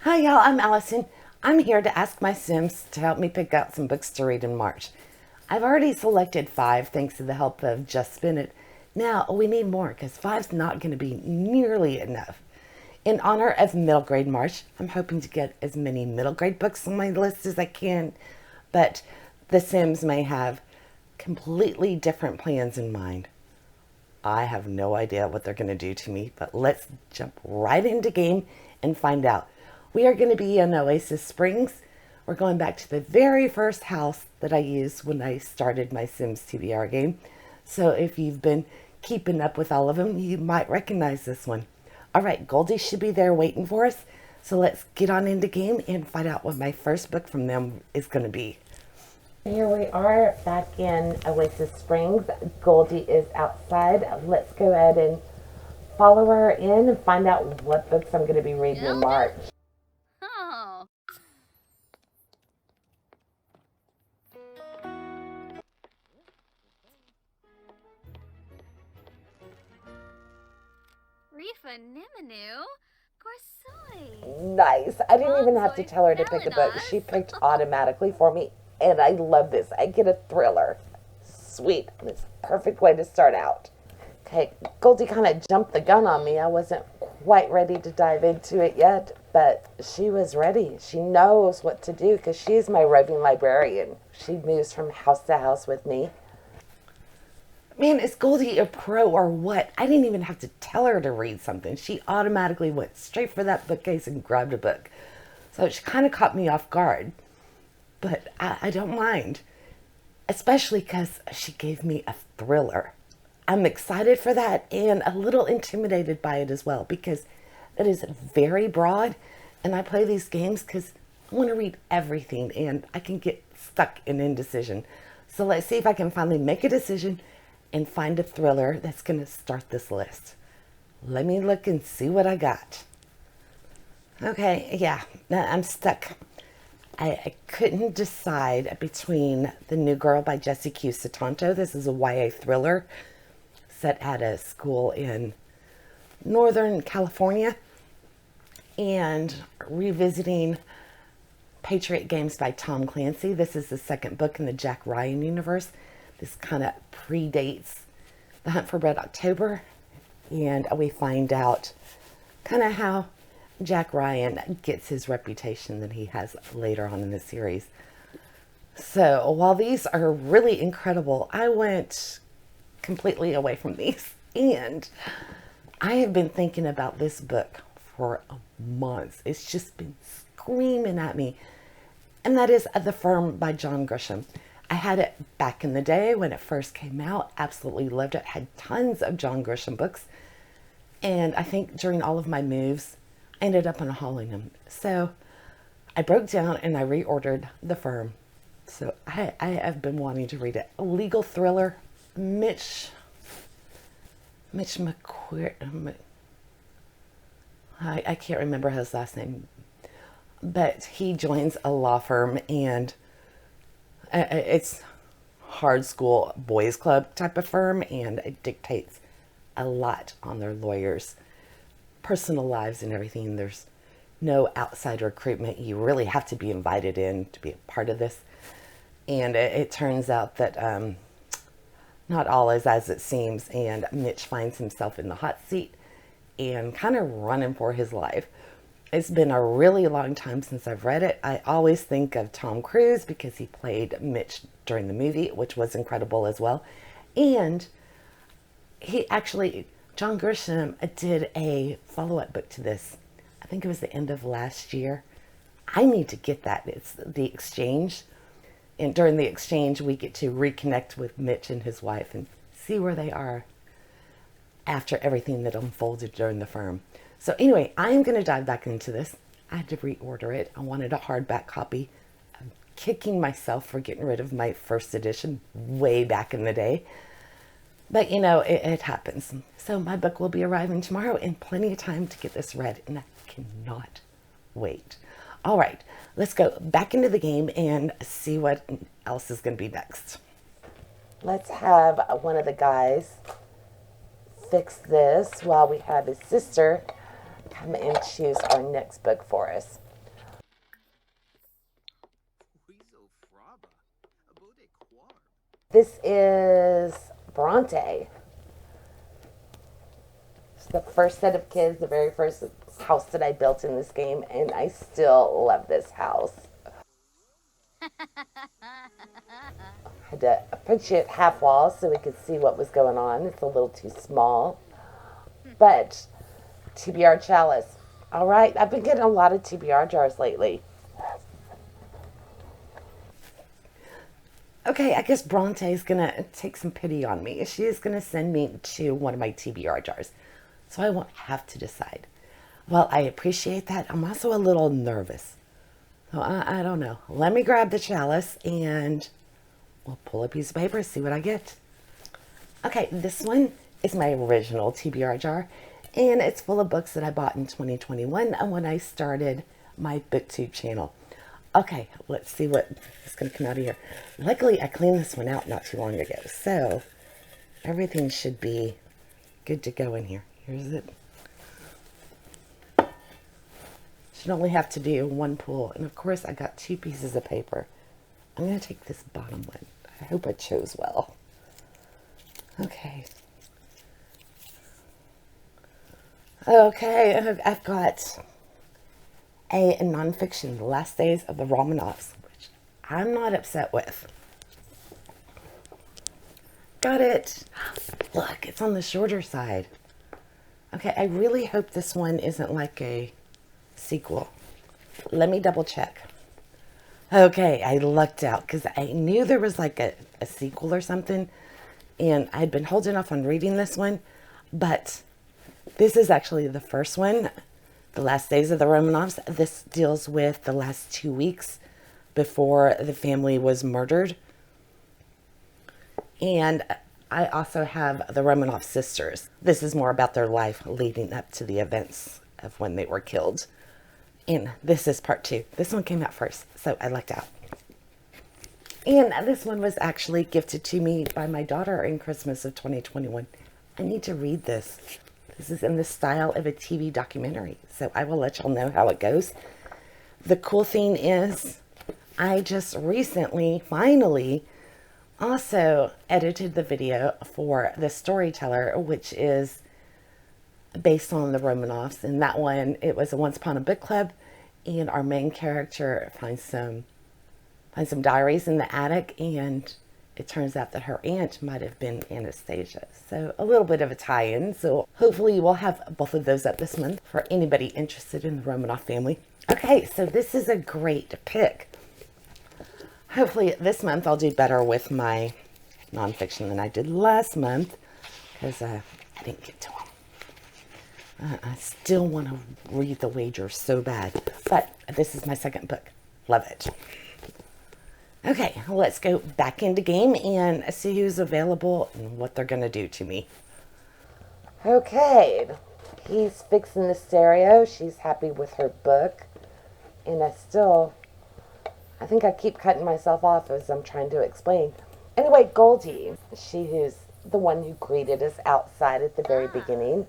Hi y'all, I'm Allison. I'm here to ask my Sims to help me pick out some books to read in March. I've already selected 5 thanks to the help of Just Bennett. Now we need more because 5's not going to be nearly enough. In honor of middle grade March, I'm hoping to get as many middle grade books on my list as I can, but the Sims may have completely different plans in mind. I have no idea what they're going to do to me, but let's jump right into game and find out. We are going to be in Oasis Springs. We're going back to the very first house that I used when I started my Sims TBR game. So if you've been keeping up with all of them, you might recognize this one. All right, Goldie should be there waiting for us. So let's get on into game and find out what my first book from them is going to be. Here we are back in Oasis Springs. Goldie is outside. Let's go ahead and follow her in and find out what books I'm going to be reading in March. Oh. Rifa Nimanu, Gorsoi. Nice. I didn't even have to tell her to pick a book. She picked automatically for me. And I love this. I get a thriller. Sweet. It's a perfect way to start out. Okay, Goldie kind of jumped the gun on me. I wasn't quite ready to dive into it yet, but she was ready. She knows what to do because she's my roving librarian. She moves from house to house with me. Man, is Goldie a pro or what? I didn't even have to tell her to read something. She automatically went straight for that bookcase and grabbed a book. So she kind of caught me off guard. But I don't mind, especially because she gave me a thriller. I'm excited for that and a little intimidated by it as well because it is very broad, and I play these games because I want to read everything and I can get stuck in indecision. So let's see if I can finally make a decision and find a thriller that's going to start this list. Let me look and see what I got. Okay, yeah, I'm stuck. I couldn't decide between The New Girl by Jessie Q. Sutanto. This is a YA thriller set at a school in Northern California, and revisiting Patriot Games by Tom Clancy. This is the second book in the Jack Ryan universe. This kind of predates The Hunt for Red October, and we find out kind of how Jack Ryan gets his reputation that he has later on in the series. So while these are really incredible, I went completely away from these, and I have been thinking about this book for months. It's just been screaming at me, and that is The Firm by John Grisham. I had it back in the day when it first came out. Absolutely loved it. Had tons of John Grisham books, and I think during all of my moves I ended up unhauling them. So I broke down and I reordered The Firm. So I have been wanting to read it. A legal thriller. Mitch McQueer. I can't remember his last name. But he joins a law firm, and it's hard school boys club type of firm, and it dictates a lot on their lawyers' personal lives and everything. There's no outside recruitment. You really have to be invited in to be a part of this. And it turns out that not all is as it seems, and Mitch finds himself in the hot seat and kind of running for his life. It's been a really long time since I've read it. I always think of Tom Cruise because he played Mitch during the movie, which was incredible as well. And John Grisham did a follow-up book to this. I think it was the end of last year. I need to get that. It's The Exchange. And during the exchange, we get to reconnect with Mitch and his wife and see where they are after everything that unfolded during The Firm. So anyway, I'm going to dive back into this. I had to reorder it. I wanted a hardback copy. I'm kicking myself for getting rid of my first edition way back in the day. But you know, it happens. So my book will be arriving tomorrow in plenty of time to get this read, and I cannot wait. All right, let's go back into the game and see what else is going to be next. Let's have one of the guys fix this while we have his sister come and choose our next book for us. This is Bronte. It's the first set of kids, the very first house that I built in this game, and I still love this house. Had to pitch it half wall so we could see what was going on. It's a little too small. But TBR chalice. All right, I've been getting a lot of TBR jars lately. Okay, I guess Bronte is going to take some pity on me. She is going to send me to one of my TBR jars, so I won't have to decide. Well, I appreciate that. I'm also a little nervous. So I don't know. Let me grab the chalice and we'll pull a piece of paper, see what I get. Okay, this one is my original TBR jar, and it's full of books that I bought in 2021 when I started my BookTube channel. Okay, let's see what is going to come out of here. Luckily, I cleaned this one out not too long ago, so everything should be good to go in here. Here's it. Should only have to do one pull, and of course, I got 2 pieces of paper. I'm going to take this bottom one. I hope I chose well. Okay. Okay, I've got a nonfiction, The Last Days of the Romanovs, which I'm not upset with. Got it. Look, it's on the shorter side. Okay, I really hope this one isn't like a sequel. Let me double check. Okay, I lucked out because I knew there was like a sequel or something, and I'd been holding off on reading this one, but this is actually the first one. The Last Days of the Romanovs. This deals with the last 2 weeks before the family was murdered. And I also have the Romanov sisters. This is more about their life leading up to the events of when they were killed. And this is part 2. This one came out first, so I lucked out. And this one was actually gifted to me by my daughter in Christmas of 2021. I need to read this. This is in the style of a TV documentary, so I will let y'all know how it goes. The cool thing is, I just recently, finally, also edited the video for The Storyteller, which is based on the Romanovs. And that one, it was a Once Upon a Book Club, and our main character finds some diaries in the attic, and it turns out that her aunt might have been Anastasia. So a little bit of a tie-in. So hopefully we'll have both of those up this month for anybody interested in the Romanov family. Okay, so this is a great pick. Hopefully this month I'll do better with my nonfiction than I did last month, because I didn't get to them. I still want to read The Wager so bad, but this is my second book. Love it. Okay, let's go back into game and see who's available and what they're going to do to me. Okay, he's fixing the stereo. She's happy with her book. And I think I keep cutting myself off as I'm trying to explain. Anyway, Goldie, she who's the one who greeted us outside at the very beginning.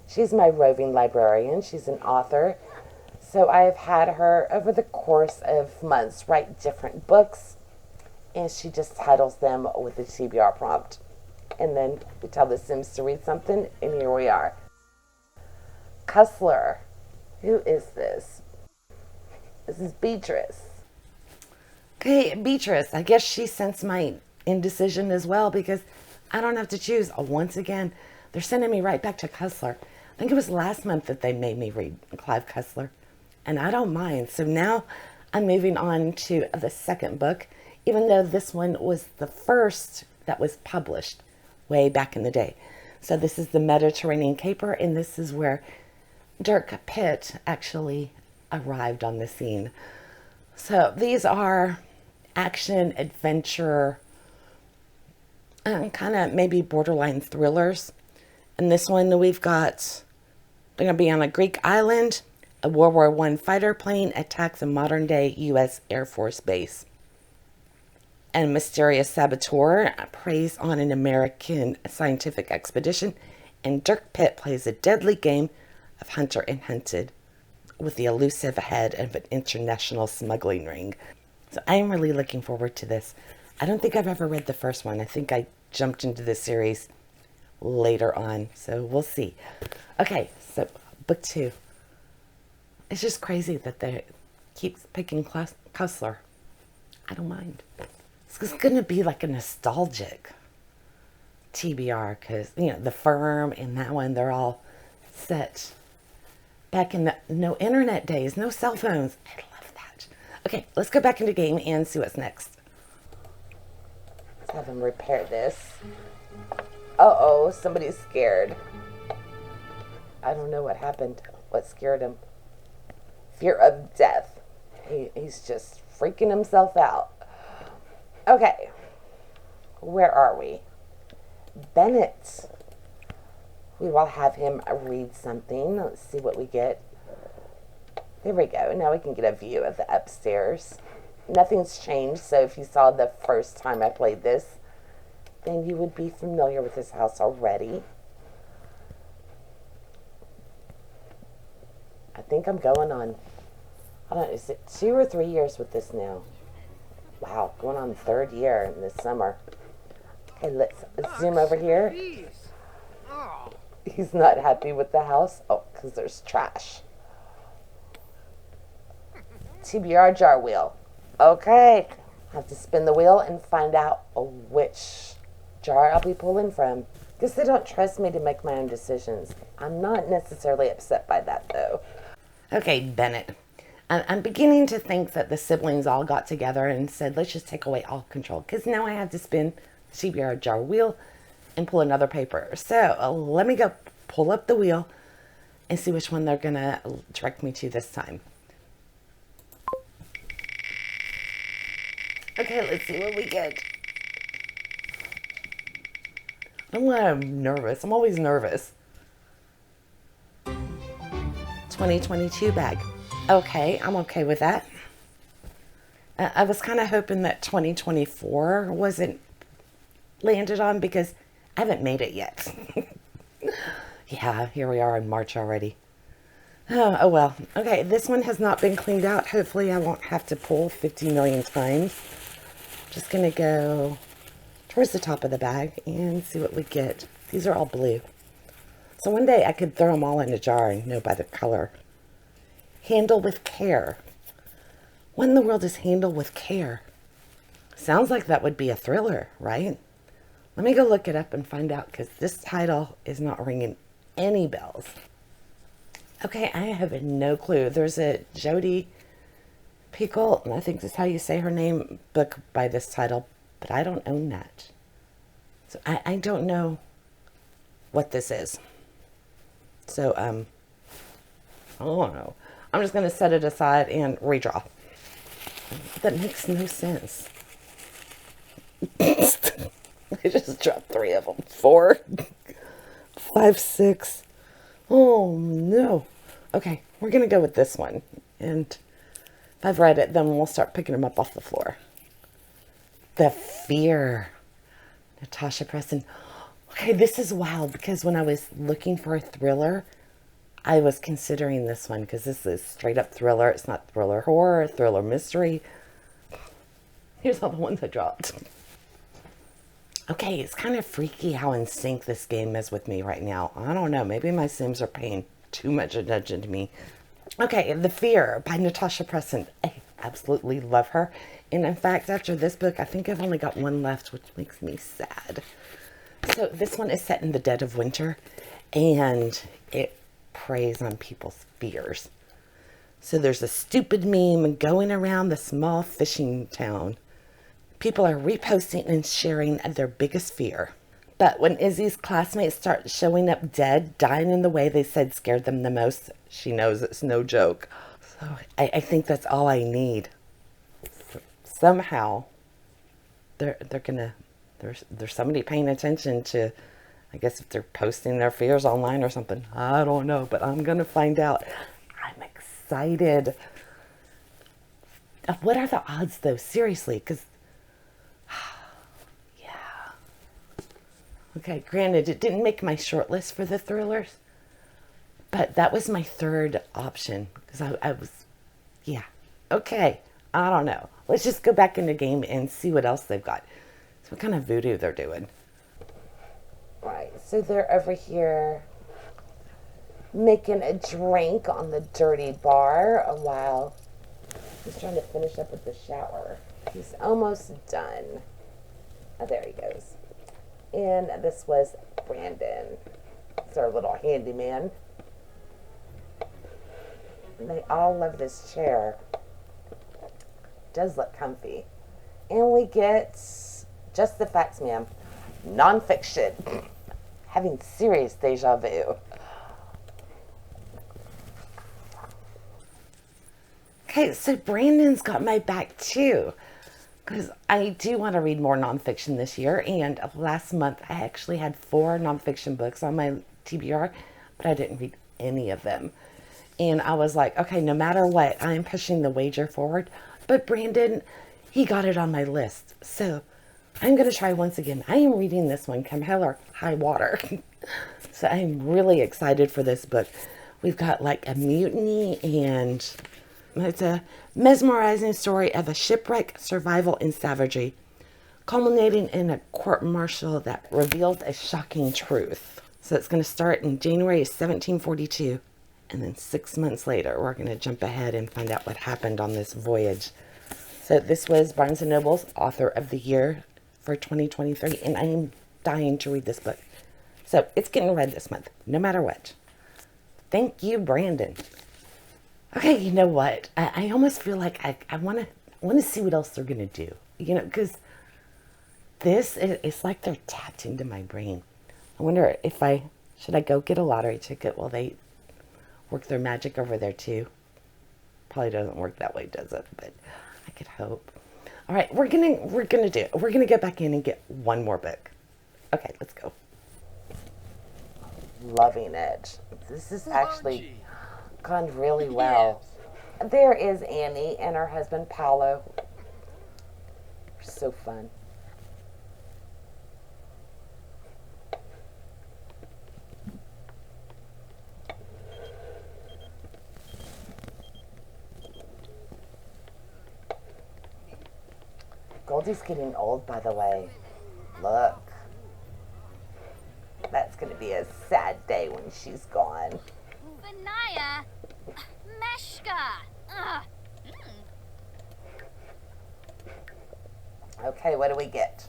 She's my roving librarian. She's an author. So I have had her over the course of months write different books, and she just titles them with a TBR prompt. And then we tell the Sims to read something, and here we are. Cussler. Who is this? This is Beatrice. Okay, Beatrice. I guess she sensed my indecision as well, because I don't have to choose. Once again, they're sending me right back to Cussler. I think it was last month that they made me read Clive Cussler, and I don't mind. So now I'm moving on to the second book, even though this one was the first that was published way back in the day. So this is The Mediterranean Caper, and this is where Dirk Pitt actually arrived on the scene. So these are action, adventure, kind of maybe borderline thrillers. And this one we've got, they're going to be on a Greek island. A World War I fighter plane attacks a modern-day U.S. Air Force base. And a mysterious saboteur preys on an American scientific expedition. And Dirk Pitt plays a deadly game of hunter and hunted with the elusive head of an international smuggling ring. So I'm really looking forward to this. I don't think I've ever read the first one. I think I jumped into the series later on, so we'll see. Okay, so book 2. It's just crazy that they keep picking Cussler. I don't mind. It's going to be like a nostalgic TBR because, you know, the firm and that one, they're all set back in the no internet days, no cell phones. I love that. Okay, let's go back into game and see what's next. Let's have him repair this. Uh-oh, somebody's scared. I don't know what happened. What scared him? Fear of death. He's just freaking himself out. Okay. Where are we? Bennett. We will have him read something. Let's see what we get. There we go. Now we can get a view of the upstairs. Nothing's changed, so if you saw the first time I played this, then you would be familiar with this house already. I think I'm going on, I don't know, is it 2 or 3 years with this now? Wow, going on 3rd year in this summer. Okay, let's zoom over here. He's not happy with the house. Oh, because there's trash. TBR jar wheel. Okay, have to spin the wheel and find out which jar I'll be pulling from. Because they don't trust me to make my own decisions. I'm not necessarily upset by that, though. Okay, Bennett. I'm beginning to think that the siblings all got together and said, let's just take away all control. Because now I have to spin the TBR jar wheel and pull another paper. So let me go pull up the wheel and see which one they're going to direct me to this time. Okay, let's see what we get. I'm nervous. I'm always nervous. 2022 bag. Okay, I'm okay with that. I was kind of hoping that 2024 wasn't landed on because I haven't made it yet. Yeah, here we are in March already. Oh well. Okay, this one has not been cleaned out. Hopefully I won't have to pull 50 million times. Just gonna go towards the top of the bag and see what we get. These are all blue. So one day I could throw them all in a jar and know by the color. Handle with care. What in the world is handle with care? Sounds like that would be a thriller, right? Let me go look it up and find out because this title is not ringing any bells. Okay, I have no clue. There's a Jodi Picoult, and I think that's how you say her name, book by this title, but I don't own that. So I don't know what this is. So, I don't know. I'm just going to set it aside and redraw. That makes no sense. I just dropped 3 of them. 4, 5, 6. Oh, no. Okay, we're going to go with this one. And if I've read it, then we'll start picking them up off the floor. The Fear. Natasha Preston. Okay, this is wild because when I was looking for a thriller, I was considering this one because this is straight up thriller. It's not thriller horror, thriller mystery. Here's all the ones I dropped. Okay, it's kind of freaky how in sync this game is with me right now. I don't know. Maybe my Sims are paying too much attention to me. Okay, The Fear by Natasha Preston. I absolutely love her. And in fact, after this book, I think I've only got one left, which makes me sad. So this one is set in the dead of winter, and it preys on people's fears. So there's a stupid meme going around the small fishing town. People are reposting and sharing their biggest fear. But when Izzy's classmates start showing up dead, dying in the way they said scared them the most, she knows it's no joke. So I think that's all I need. Somehow, there's somebody paying attention to, I guess if they're posting their fears online or something. I don't know, but I'm going to find out. I'm excited. What are the odds though? Seriously, because, yeah. Okay, granted, it didn't make my short list for the thrillers, but that was my 3rd option because I was, yeah. Okay, I don't know. Let's just go back in the game and see what else they've got. So what kind of voodoo they're doing. Right, so they're over here making a drink on the dirty bar while he's trying to finish up with the shower. He's almost done. Oh, there he goes. And this was Brandon. It's our little handyman. And they all love this chair. It does look comfy. And we get Just the Facts, ma'am. Non-fiction. Having serious deja vu. Okay, so Brandon's got my back too. Because I do want to read more nonfiction this year. And last month I actually had 4 nonfiction books on my TBR, but I didn't read any of them. And I was like, okay, no matter what, I'm pushing the wager forward. But Brandon, he got it on my list. So I'm going to try once again. I am reading this one, come hell or high water. So I'm really excited for this book. We've got like a mutiny, and it's a mesmerizing story of a shipwreck, survival, and savagery, culminating in a court-martial that revealed a shocking truth. So it's going to start in January of 1742, and then 6 months later, we're going to jump ahead and find out what happened on this voyage. So this was Barnes & Noble's Author of the Year for 2023, and I am dying to read this book. So it's getting read this month, no matter what. Thank you, Brandon. Okay, you know what? I almost feel like I want to see what else they're going to do. You know, because it's like they're tapped into my brain. I wonder if should I go get a lottery ticket while they work their magic over there too? Probably doesn't work that way, does it? But I could hope. All right, we're gonna go back in and get one more book. Okay, let's go. Loving it. This is actually gone really well. There is Annie and her husband Paolo. So fun. Goldie's getting old, by the way. Look. That's going to be a sad day when she's gone. Vanaya. Meshka. Okay, what do we get?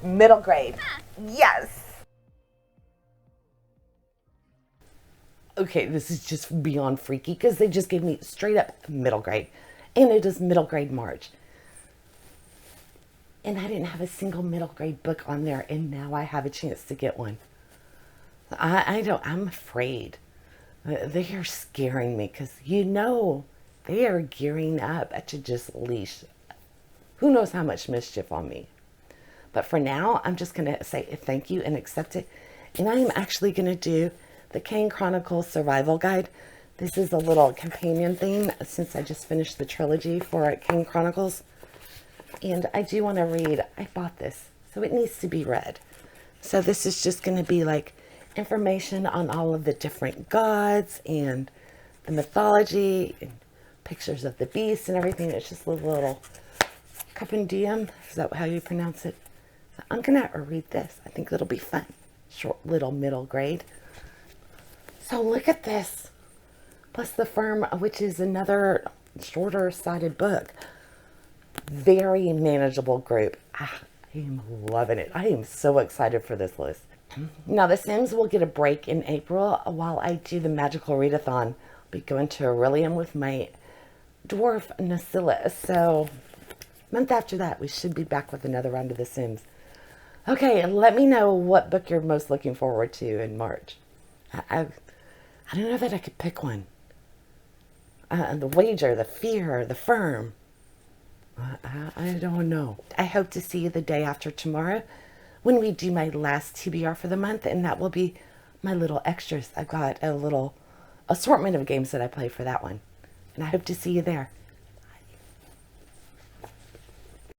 Middle grade. Yes! Okay, this is just beyond freaky because they just gave me straight up middle grade. And it is middle grade March. And I didn't have a single middle grade book on there, and now I have a chance to get one. I'm afraid. They are scaring me because, you know, they are gearing up to just leash who knows how much mischief on me. But for now, I'm just going to say thank you and accept it. And I am actually going to do the Kane Chronicles Survival Guide. This is a little companion thing since I just finished the trilogy for Kane Chronicles. And I do want to read, I bought this, so it needs to be read. So this is just going to be like information on all of the different gods and the mythology and pictures of the beasts and everything. It's just a little compendium. Is that how you pronounce it? So I'm going to read this. I think it'll be fun. Short little middle grade. So look at this. Plus the Firm, which is another shorter sided book. Very manageable group. I am loving it. I am so excited for this list. Now, The Sims will get a break in April while I do the Magical Readathon. I'll be going to Aurelium with my dwarf Nacilla. So, month after that, we should be back with another round of The Sims. Okay, let me know what book you're most looking forward to in March. I don't know that I could pick one. The Wager, The Fear, The Firm. I don't know. I hope to see you the day after tomorrow when we do my last TBR for the month, and that will be my little extras. I've got a little assortment of games that I play for that one, and I hope to see you there.